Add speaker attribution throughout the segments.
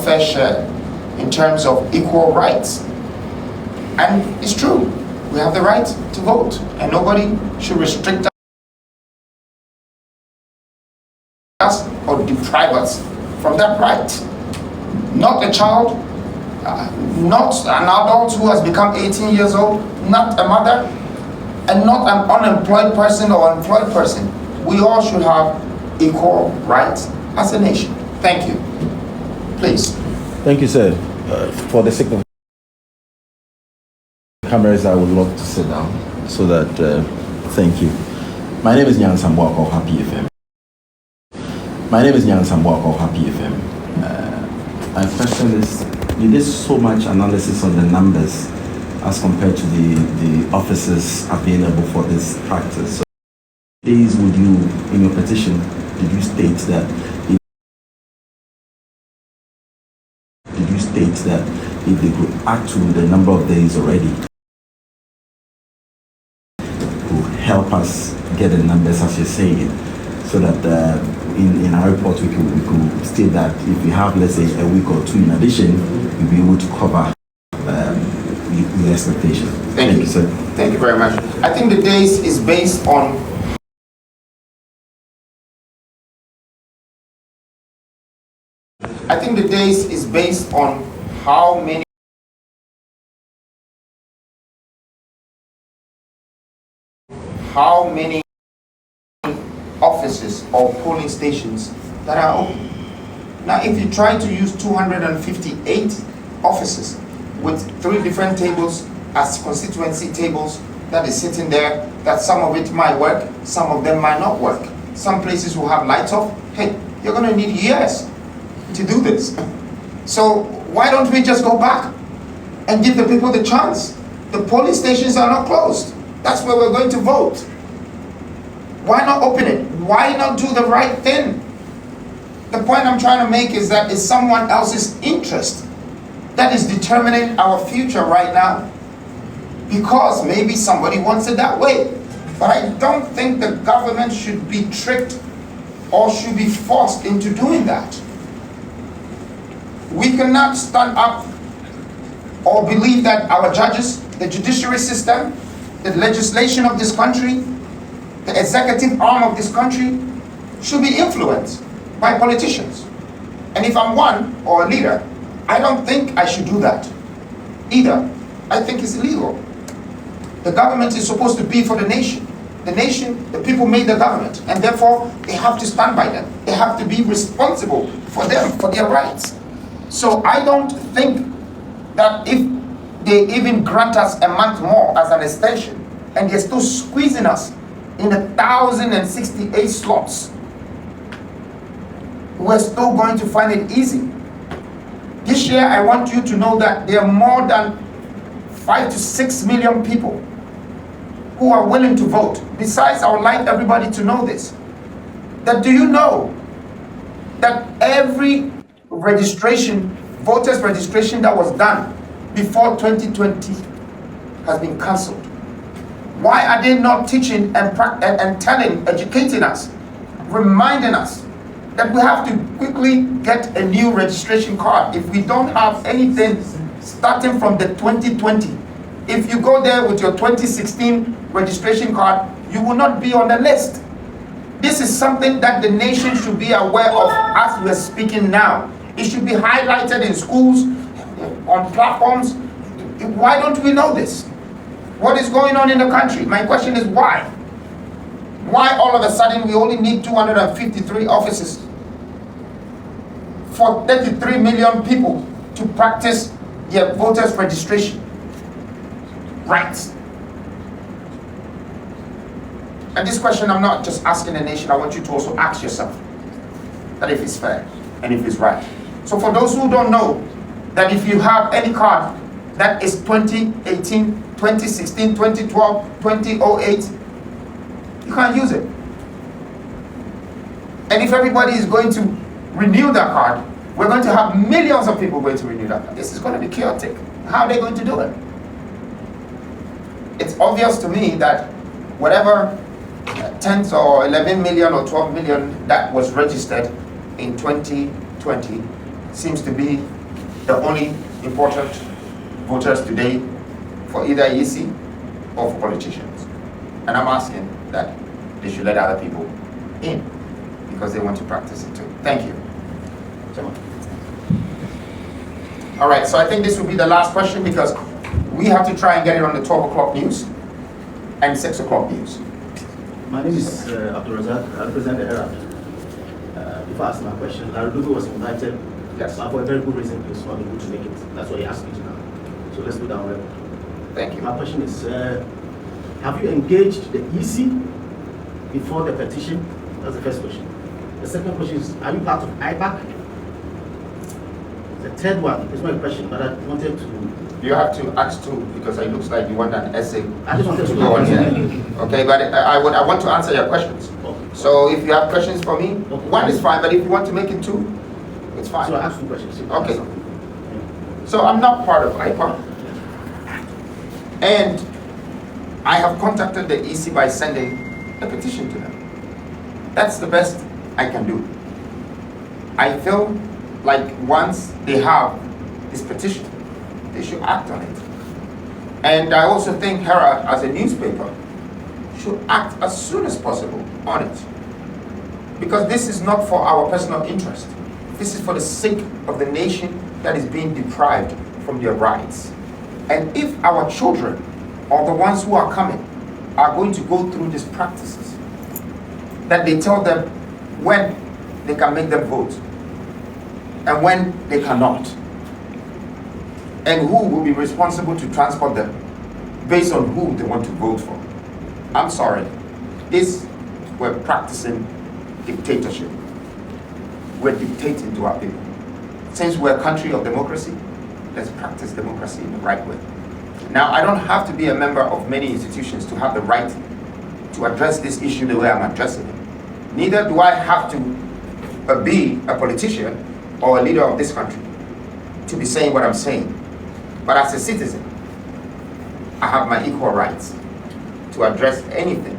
Speaker 1: fair share in terms of equal rights. And it's true, we have the right to vote, and nobody should restrict us or deprive us from that right. Not a child, not an adult who has become 18 years old, not a mother, and not an unemployed person or employed person. We all should have equal rights as a nation. Thank you. Please.
Speaker 2: Thank you, sir. For the sake of cameras, I would love to sit down so that, thank you. My name is Nyan Sambuako of Happy FM. My question is, you did so much analysis on the numbers as compared to the officers available for this practice. So, days would you, in your petition, did you state that if they could add to the number of days already, would help us get the numbers as you're saying, so that in our report we could state that if we have, let's say, a week or two in addition, we'll be able to cover the expectation.
Speaker 1: Thank you, sir. Thank you very much. I think the days is based on how many offices or polling stations that are open. Now, if you try to use 258 offices with 3 different tables as constituency tables that is sitting there, that some of it might work, some of them might not work. Some places will have lights off. Hey, you're going to need years to do this. So why don't we just go back and give the people the chance? The polling stations are not closed. That's where we're going to vote. Why not open it? Why not do the right thing? The point I'm trying to make is that it's someone else's interest that is determining our future right now, because maybe somebody wants it that way. But I don't think the government should be tricked or should be forced into doing that. We cannot stand up or believe that our judges, the judiciary system, the legislation of this country, the executive arm of this country should be influenced by politicians. And if I'm one or a leader, I don't think I should do that either. I think it's illegal. The government is supposed to be for the nation. The nation, the people made the government, and therefore they have to stand by them. They have to be responsible for them, for their rights. So I don't think that if they even grant us a month more as an extension, and they're still squeezing us in 1,068 slots, we're still going to find it easy. This year, I want you to know that there are more than 5 to 6 million people who are willing to vote. Besides, I would like everybody to know this, that do you know that every registration, voters registration that was done before 2020 has been cancelled? Why are they not teaching and telling, educating us, reminding us that we have to quickly get a new registration card if we don't have anything starting from the 2020? If you go there with your 2016 registration card, you will not be on the list. This is something that the nation should be aware of as we're speaking now. It should be highlighted in schools, on platforms. Why don't we know this? What is going on in the country? My question is why? Why all of a sudden we only need 253 offices for 33 million people to practice their voters registration rights? And this question I'm not just asking the nation, I want you to also ask yourself that if it's fair and if it's right. So for those who don't know, that if you have any card that is 2018, 2016, 2012, 2008, you can't use it. And if everybody is going to renew that card, we're going to have millions of people going to renew that card. This is going to be chaotic. How are they going to do it? It's obvious to me that whatever 10 or 11 million or 12 million that was registered in 2020 seems to be the only important voters today for either EC or for politicians. And I'm asking that they should let other people in because they want to practice it too. Thank you. All right, so I think this will be the last question because we have to try and get it on the 12 o'clock news and 6 o'clock news.
Speaker 3: My name is Abdul Razak. I represent the Herald. Before I ask my question, Larudugu was invited.
Speaker 1: Yes.
Speaker 3: But for a very good reason, he was not able to make it. That's why he asked me to now. So let's go down record.
Speaker 1: Thank you.
Speaker 3: My question is, have you engaged the EC before the petition? That's the first question. The second question is, are you part of IPAC? The third one is not a question, but I wanted to...
Speaker 1: You have to ask two because it looks like you want an essay.
Speaker 3: I just wanted to
Speaker 1: go on here. Okay, but I want to answer your questions.
Speaker 3: Okay.
Speaker 1: So if you have questions for me,
Speaker 3: Okay.
Speaker 1: one is fine, but if you want to make it two, it's fine.
Speaker 3: So I asked two questions.
Speaker 1: Okay. So I'm not part of IPA. And I have contacted the EC by sending a petition to them. That's the best I can do. I feel like once they have this petition, they should act on it. And I also think Herald, as a newspaper, should act as soon as possible on it. Because this is not for our personal interest. This is for the sake of the nation that is being deprived from their rights. And if our children, or the ones who are coming, are going to go through these practices, that they tell them when they can make them vote and when they cannot, and who will be responsible to transport them based on who they want to vote for. I'm sorry, we're practicing dictatorship. We're dictating to our people. Since we're a country of democracy, let's practice democracy in the right way. Now, I don't have to be a member of many institutions to have the right to address this issue the way I'm addressing it. Neither do I have to be a politician or a leader of this country to be saying what I'm saying. But as a citizen, I have my equal rights to address anything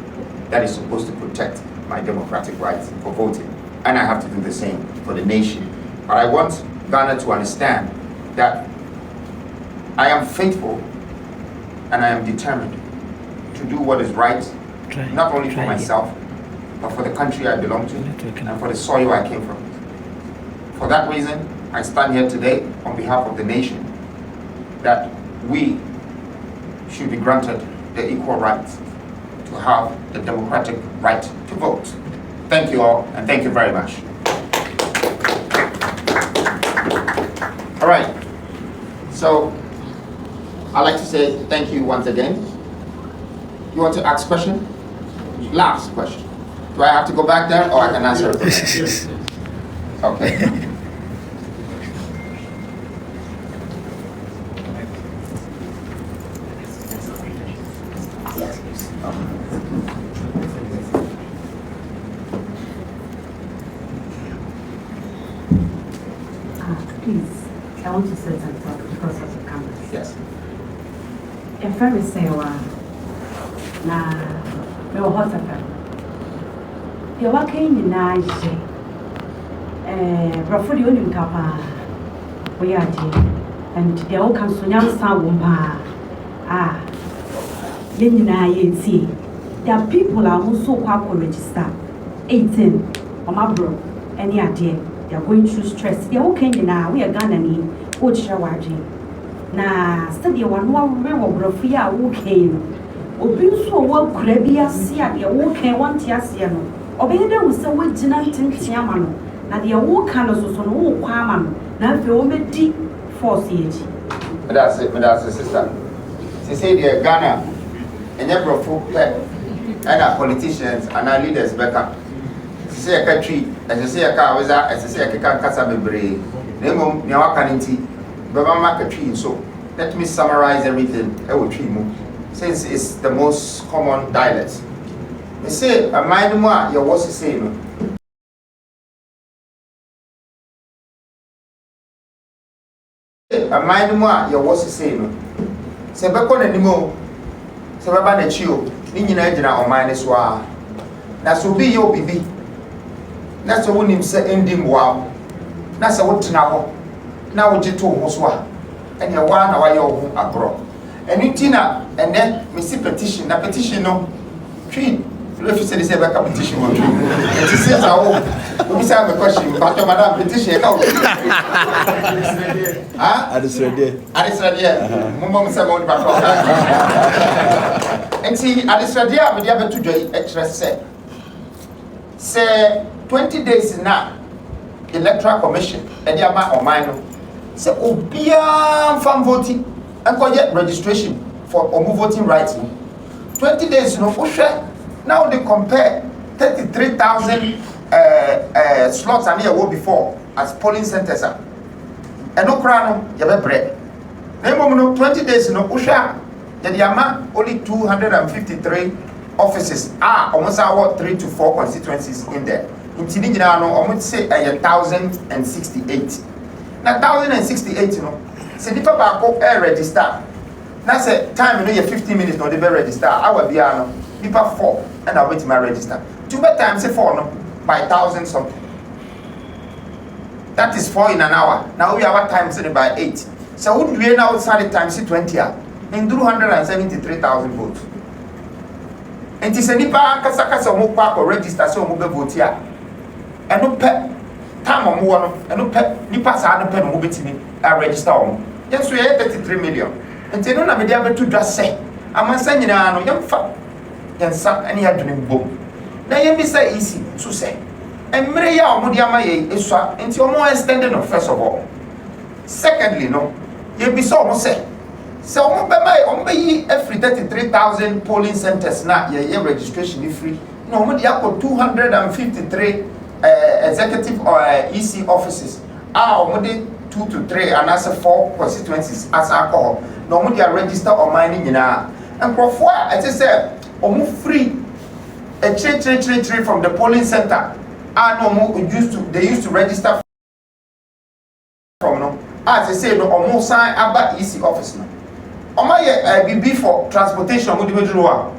Speaker 1: that is supposed to protect my democratic rights for voting. And I have to do the same for the nation. But I want Ghana to understand that I am faithful and I am determined to do what is right, not only for myself, but for the country I belong to and for the soil I came from. For that reason, I stand here today on behalf of the nation that we should be granted the equal right to have the democratic right to vote. Thank you all, and thank you very much. All right, so I'd like to say thank you once again. You want to ask a question? Last question. Do I have to go back there or I can answer it? Okay.
Speaker 4: Please, I want to say something because of the cameras.
Speaker 1: Yes.
Speaker 4: If I say, na me wɔ hɔ sɛpɛ deɛ waka yi nyinaa yɛ brɔfo deɛ onim ka paa woyɛ adeɛ and deɛ woka nso nyansa wɔ paa yɛn nyinaa yɛntie. There are people a wɔn nso kɔ akɔ register 18 ɔmaborɔ ɛne adeɛ they are going through stress. Deɛ woka yi nyinaa woyɛ Ghanani wokyerɛ w'adwene na sɛdeɛ wanoa wɔ brɔfo yi a woka yi no obi nso a wakura bi ase a deɛ woka wɔnte aseɛ no ɔbɛyɛ dɛ wo sɛ wogyina ntenten ama no na deɛ woka no soso no wokɔ ama no na afei wɔmɛdi force yɛ akyi.
Speaker 1: Medase sister. She say deɛ Ghana ɛnyɛ brɔfo pɛ ɛna politicians anaa leaders bɛka. She say yɛka twi, ɛsɛ sɛ yɛka aweza, ɛsɛ sɛ yɛkeka nkasa bebree. Na mmom nea waka no nti bɛma maka twi nso. Let me summarize everything ɛwɔ twi mu. Since it's the most common dialect. They say, a mind more, your was saying. A mind more, your was saying. Say, Bacon and Nemo, Sababan and Chio, Ninja or minus wa. That's will be your baby. That's a woman say, ending wow. That's a what now. na wo gye to ho so a ɛne ɛwa na wayɛ wo ho agorɔ ɛno nti na ɛnɛ mesi petition na petition no twi if you say this about petition one it is says how we say have a question but madam petition how ah I just read there mum say about and see I just read there we dey to joy extra say 20 days now electoral commission e dey ama o man no say obiam fam voting and go get registration for voting rights 20 days no hwɛ. Now they compare 33,000 slots and here were before as polling centers. And no crown, you have bread. No 20 days no Usha, the only 253 offices are almost our 3 to 4 constituencies in there. In Tidinano, I would say 1,068. Now 1,068, you know, say the Bediako air register. Now say time you know 15 minutes no they be register. I will be people 4 and I wait to my register. 2 times 4 no by 1,000 something. That is 4 in an hour. Now we have times it by 8. So wouldn't we now start times 20 in 273,000 votes. And it's a nipa kasa mo pa ko register so mo be vote here. And no pet time on one and no pet nipa sa no pet no mo betimi register on. Yes we 33 million. And they don't have me able to just say I'm saying no yam fa yansa ani adwene bom na yem bi say easy so say emre ya omo dia ma ye esua enti omo extended no first of all. Secondly no yem bi so omo say omo be mai omo be yi every 33,000 polling centers na ye registration is free no omo dia ko 253 executive or EC offices omo de 2 to 3 and as 4 constituencies as alcohol no omo dia register on mining nyina and profile I say omo free a trade from the polling center and omo they used to register from no as I say no omo sign about EC office no omo ye BB for transportation omo dey do a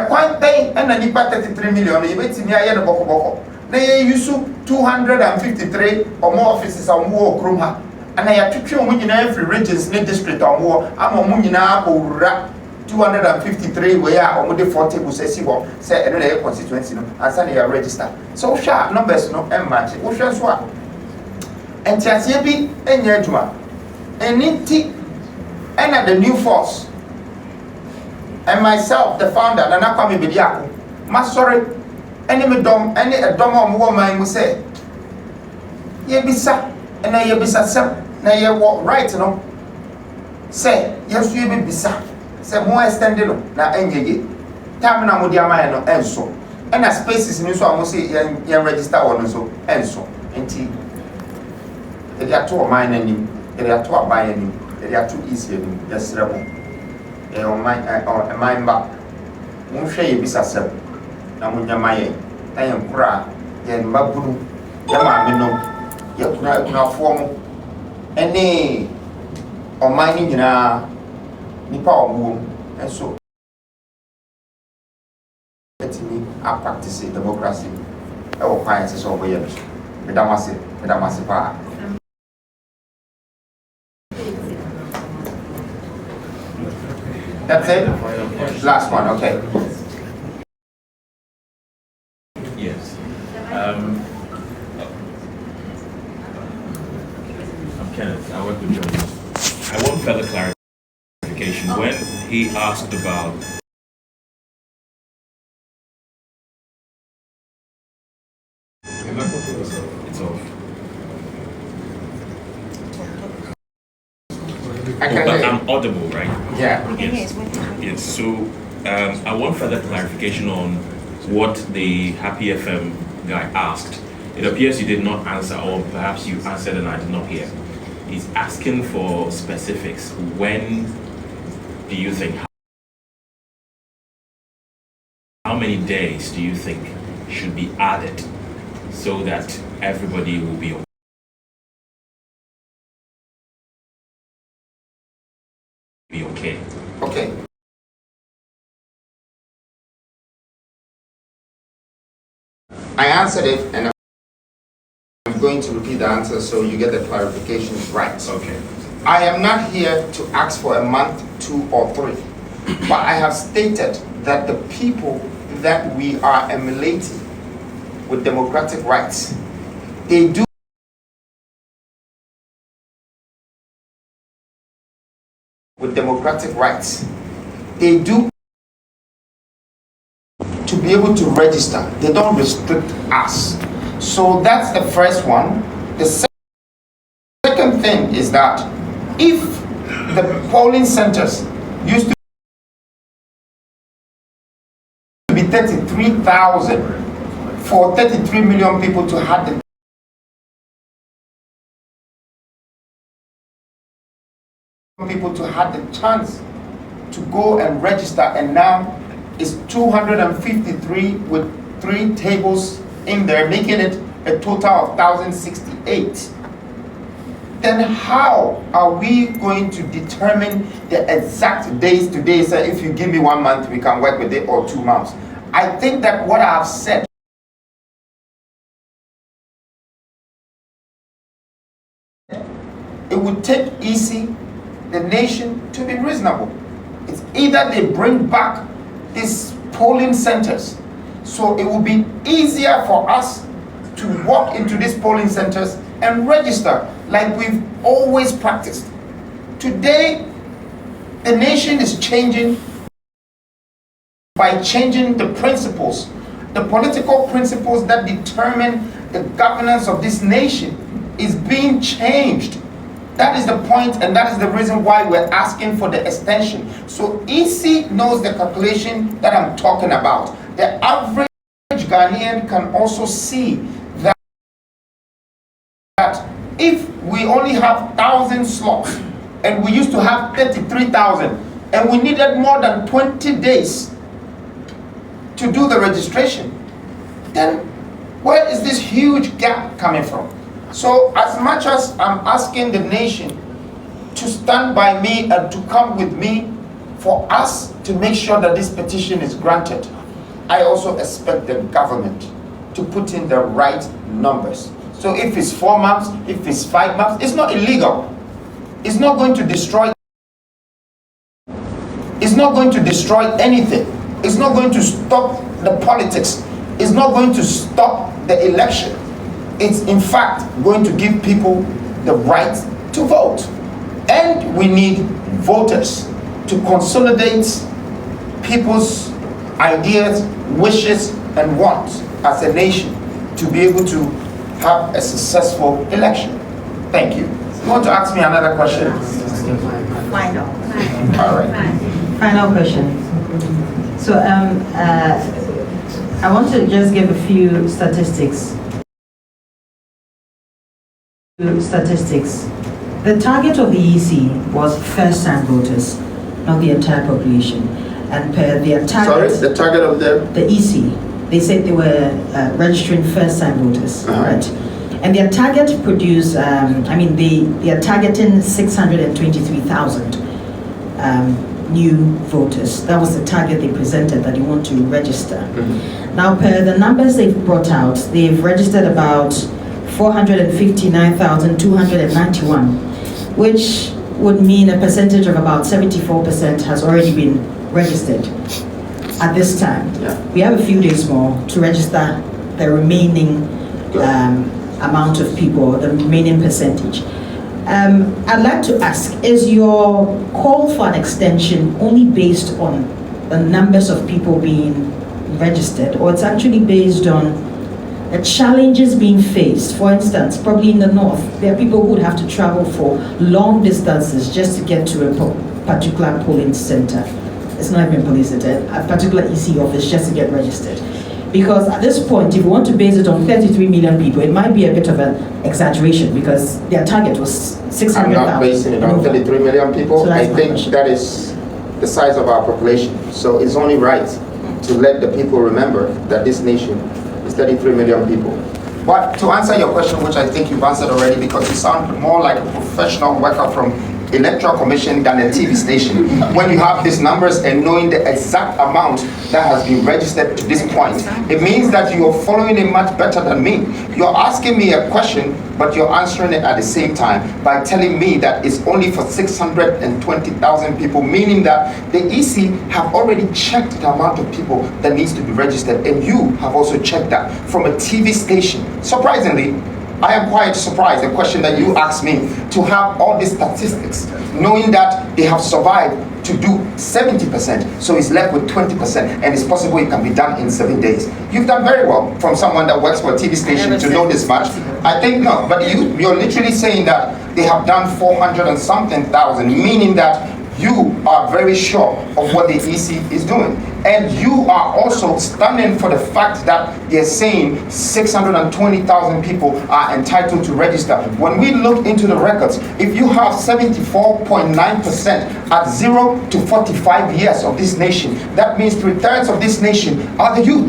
Speaker 1: kwan pay and na nipa 33 million you betimi aye no boko na ye use 253 omo offices omo okrom ha and ya twetwe omo nyina every regions ne district omo ama omo nyina akowura 253 where omo de 40 go say say eno na constituency no ansa na ya register so sha numbers no match wo hwe so a entiasie bi enya adwuma eniti and the new force and myself the founder Nana Kwame Bediako masori ene me dom ene edom omo wo man mu say ye bisa ena ye bisa sem na ye wo right no say yesu ye be bisa say more extended na enyege time na mo dia man no enso and as spaces ni so amo say yen register one so enso enti e dia to man anim e dia to aban anim e dia to easy anim yesrebo e o man ba mo hwe ye bisa seb na mo nyama ye na yen kura yen maburu ya ma me no ye kuna fo mo ene o man ni nyina nipa omo enso etimi a practice democracy e wo kwan se so oboye no medamase pa that's it last one okay
Speaker 5: yes I'm Kenneth I work with John I want further clarification when he asked about it's off. But I'm audible, right?
Speaker 1: yeah
Speaker 5: Yes. So I want further clarification on what the Happy FM guy asked. It appears you did not answer, or perhaps you answered and I did not hear. He's asking for specifics. When do you think? How many days do you think should be added so that everybody will be okay?
Speaker 1: Okay. I answered it and I'm going to repeat the answer so you get the clarifications right.
Speaker 5: Okay.
Speaker 1: I am not here to ask for a month, 2 or 3, but I have stated that the people that we are emulating with democratic rights, they do with democratic rights, they do to be able to register. They don't restrict us. So that's the first one. The second thing is that if the polling centers used to be 33,000 for 33 million people to have the chance to go and register, and now it's 253 with 3 tables in there, making it a total of 1,068. Then how are we going to determine the exact days today? So if you give me 1 month, we can work with it, or 2 months. I think that what I have said it would take EC, the nation, to be reasonable. It's either they bring back these polling centers, so it will be easier for us to walk into these polling centers and register like we've always practiced. Today, the nation is changing by changing the principles, the political principles that determine the governance of this nation is being changed. That is the point, and that is the reason why we're asking for the extension. So EC knows the calculation that I'm talking about. The average Ghanaian can also see that if we only have 1,000 slots, and we used to have 33,000, and we needed more than 20 days to do the registration, then where is this huge gap coming from? So as much as I'm asking the nation to stand by me and to come with me for us to make sure that this petition is granted, I also expect the government to put in the right numbers. So if it's 4 months, if it's 5 months, it's not illegal. It's not going to destroy. It's not going to destroy anything. It's not going to stop the politics. It's not going to stop the election. It's in fact going to give people the right to vote. And we need voters to consolidate people's ideas, wishes, and wants as a nation to be able to have a successful election. Thank you. You want to ask me another question?
Speaker 6: Final.
Speaker 1: All right.
Speaker 6: Final question. So I want to just give a few statistics. The target of the EC was first-time voters, not the entire population. And per their target...
Speaker 1: Sorry, the target of the
Speaker 6: EC, they said they were registering first-time voters, right? And their target produced, they are targeting 623,000 new voters. That was the target they presented, that they want to register. Now, per the numbers they've brought out, they've registered about 459,291, which would mean a percentage of about 74% has already been registered at this time. We have a few days more to register the remaining amount of people, the remaining percentage. I'd like to ask, is your call for an extension only based on the numbers of people being registered, or it's actually based on the challenges being faced? For instance, probably in the north, there are people who would have to travel for long distances just to get to a particular polling center. It's not even police, a particular EC office just to get registered. Because at this point, if you want to base it on 33 million people, it might be a bit of an exaggeration because their target was 600,000.
Speaker 1: I'm not basing it on 33 million people.
Speaker 6: So
Speaker 1: I think that is the size of our population. So it's only right to let the people remember that this nation is 33 million people. But to answer your question, which I think you've answered already, because you sound more like a professional worker from Electoral Commission than a TV station when you have these numbers and knowing the exact amount that has been registered to this point. It means that you are following it much better than me. You're asking me a question, but you're answering it at the same time by telling me that it's only for 620,000 people, meaning that the EC have already checked the amount of people that needs to be registered, and you have also checked that from a TV station. Surprisingly, I am quite surprised, the question that you asked me, to have all these statistics, knowing that they have survived to do 70%, so it's left with 20%, and it's possible it can be done in 7 days. You've done very well from someone that works for a TV station to know this much. I think no, but you're literally saying that they have done 400 and something thousand, meaning that you are very sure of what the EC is doing. And you are also standing for the fact that they're saying 620,000 people are entitled to register. When we look into the records, if you have 74.9% at 0 to 45 years of this nation, that means 2/3 of this nation are the youth.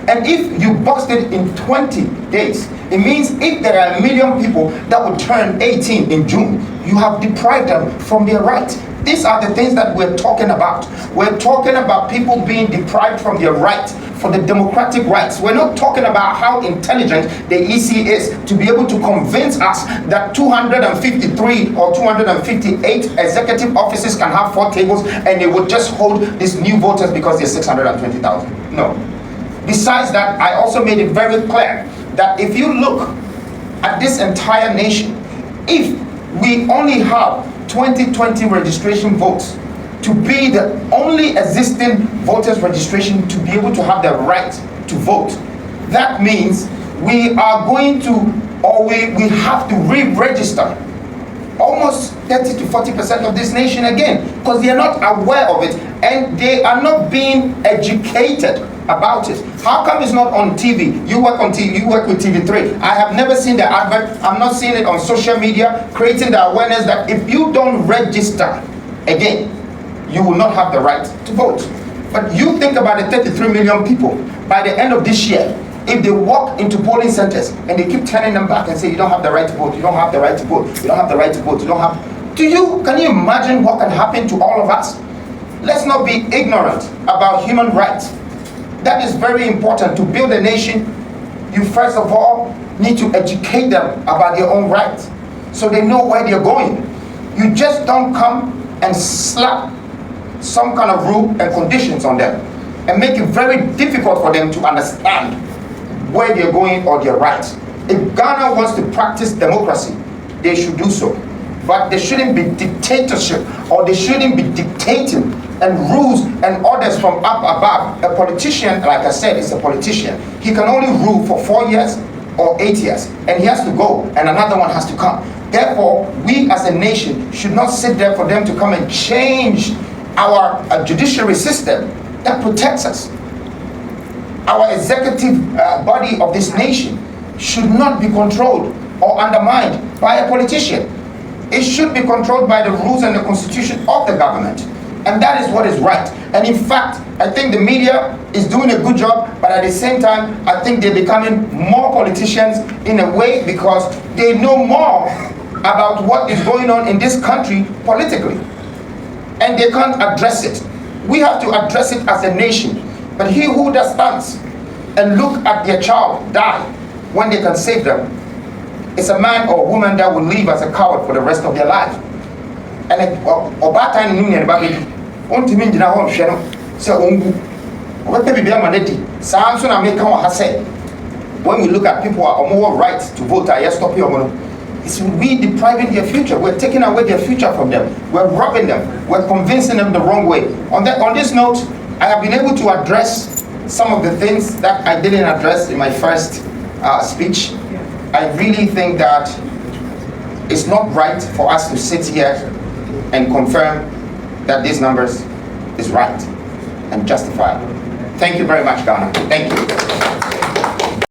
Speaker 1: And if you boxed it in 20 days, it means if there are 1 million people that would turn 18 in June, you have deprived them from their right. These are the things that we're talking about. We're talking about people being deprived from their right, for the democratic rights. We're not talking about how intelligent the EC is to be able to convince us that 253 or 258 executive offices can have 4 tables and they would just hold these new voters because they're 620,000. No. Besides that, I also made it very clear that if you look at this entire nation, if we only have 2020 registration votes to be the only existing voters registration to be able to have the right to vote, that means we are going to, or we have to re-register almost 30 to 40% of this nation again, because they are not aware of it and they are not being educated about it. How come it's not on TV? You work on TV, you work with TV3. I have never seen the advert. I'm not seeing it on social media, creating the awareness that if you don't register again, you will not have the right to vote. But you think about the 33 million people by the end of this year, if they walk into polling centers and they keep turning them back and say, you don't have the right to vote, you don't have the right to vote, you don't have the right to vote, you don't have... Can you imagine what can happen to all of us? Let's not be ignorant about human rights. That is very important. To build a nation, you first of all need to educate them about their own rights so they know where they're going. You just don't come and slap some kind of rule and conditions on them and make it very difficult for them to understand where they're going or their rights. If Ghana wants to practice democracy, they should do so. But there shouldn't be dictatorship, or they shouldn't be dictating and rules and orders from up above. A politician, like I said, is a politician. He can only rule for 4 years or 8 years, and he has to go, and another one has to come. Therefore, we as a nation should not sit there for them to come and change our judiciary system that protects us. Our executive body of this nation should not be controlled or undermined by a politician. It should be controlled by the rules and the constitution of the government. And that is what is right. And in fact, I think the media is doing a good job, but at the same time, I think they're becoming more politicians in a way because they know more about what is going on in this country politically. And they can't address it. We have to address it as a nation. But he who does stands and look at their child die when they can save them, it's a man or a woman that will live as a coward for the rest of their life. And obata ni nuni ba bedi onti min jina ho hwe no se ongu obata bibia manedi sa so na make kan ha say when we look at people who are more right to vote, I stop here. It's we depriving their future. We're taking away their future from them. We're robbing them. We're convincing them the wrong way. On this note, I have been able to address some of the things that I didn't address in my first speech. I really think that it's not right for us to sit here and confirm that these numbers is right and justified. Thank you very much, Ghana. Thank you.